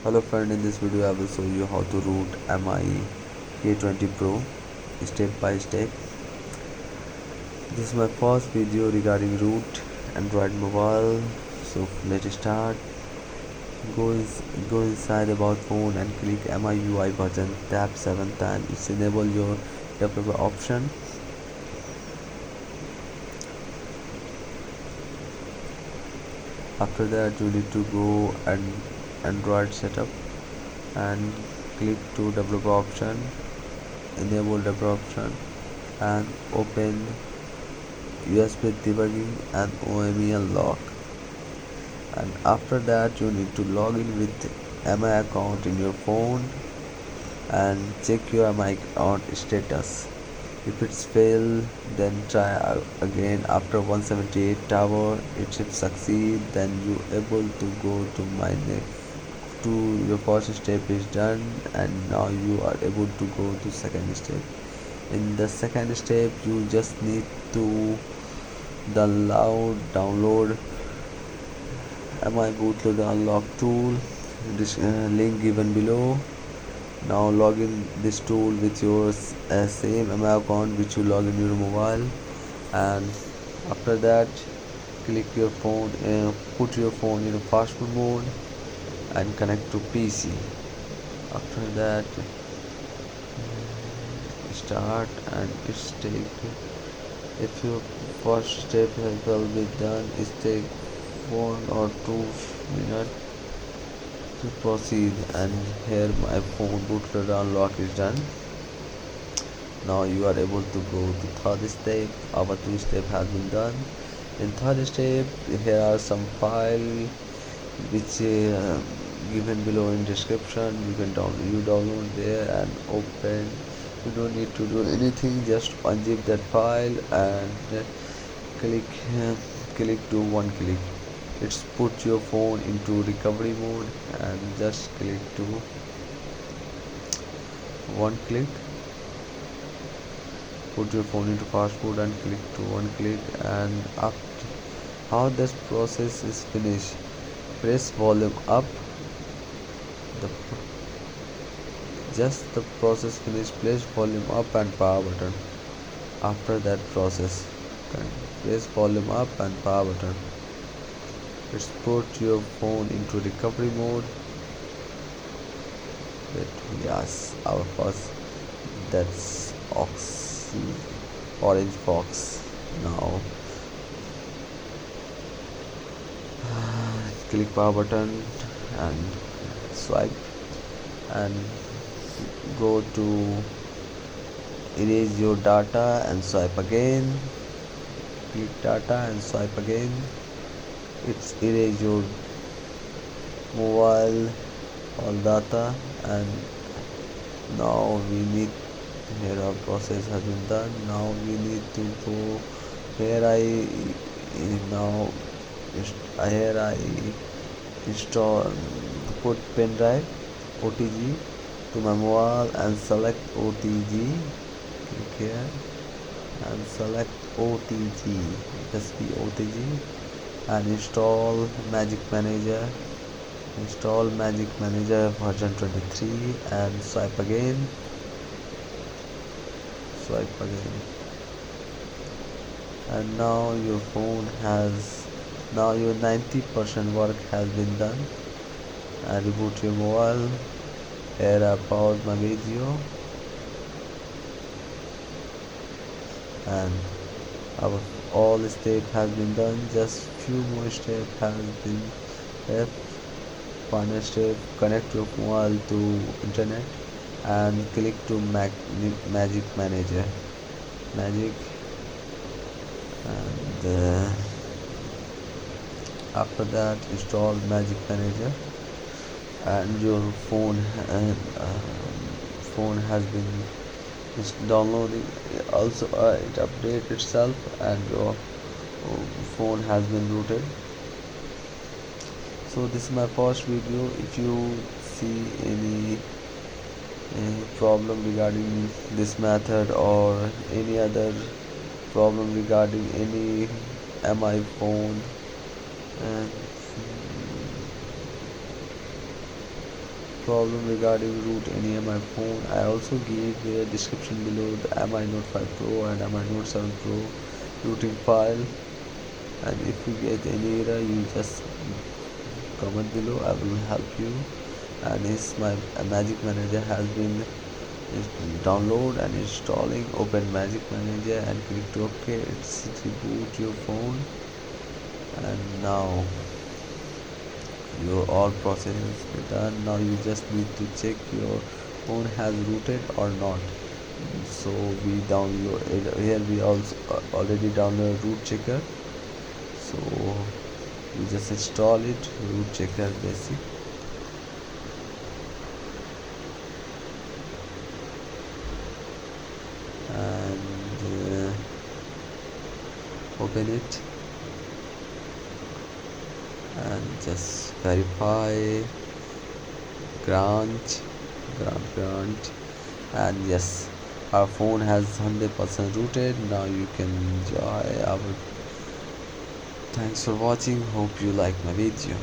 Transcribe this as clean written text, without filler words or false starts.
Hello friend, in this video I will show you how to root Mi K20 Pro step by step. This is my first video regarding root Android mobile. So let's start. Go, go inside about phone and click MIUI button. Tap 7 times. It's enable your developer option. After that you need to go and Android setup and click to developer option, enable developer option and open USB debugging and OME unlock. And after that you need to log in with MI account in your phone and check your MI account status. If it's fail, then try again. After 178 hour it should succeed, then you able to go to my next to your first step is done, and now you are able to go to second step. In the second step you just need to download my bootloader unlock tool. This link given below. Now log in this tool with your same MI account which you log in your mobile, and after that click your phone, put your phone in a passport mode and connect to PC. After that start, and it's take, if your first step has well be done, it take 1 or 2 minutes to proceed. And here my phone bootloader unlock is done. Now you are able to go to third step. Our 2 step has been done. In third step here are some file which given below in description. You can download there and open. You don't need to do anything, just unzip that file and click click to one click. It's put your phone into recovery mode, and just click to one click. Put your phone into fast mode and click to one click. And after how this process is finished, press volume up. The just the process finished, press volume up and power button. After that process, press volume up and power button. Let's put your phone into recovery mode. Yes, our first, that's orange box. Now click power button and swipe, and go to erase your data and swipe again. Click data and swipe again. It's erase your mobile all data. And now we need, here our process has been done. Now we need to go here. Now here I install, put pen drive OTG to my mobile and select OTG. Click here and select OTG, just be OTG, and install Magisk Manager. Install Magisk Manager version 23 and swipe again. Swipe again. And now your phone has, now your 90% work has been done. And reboot your mobile. Here I pause my video, and our all step has been done. Just few more steps has been left. Final step, connect your mobile to internet and click to Magisk Manager. Magic, and after that install Magisk Manager, and your phone has been downloading. Also it updates itself and your phone has been rooted. So this is my first video. If you see any problem regarding this method, or any other problem regarding any MI phone, and problem regarding root any mi phone, I also give a description below the mi note 5 pro and mi note 7 pro rooting file. And if you get any error, you just comment below, I will help you. And is my Magic Manager has been download and installing. Open Magic Manager and click to OK. It's reboot your phone, and now your all process is done. Now you just need to check your phone has rooted or not. So we download it here. We also already download root checker, so we just install it. Root checker basic, and open it and just verify, grant, and yes, our phone has 100% rooted. Now you can enjoy our. Thanks for watching. Hope you like my video.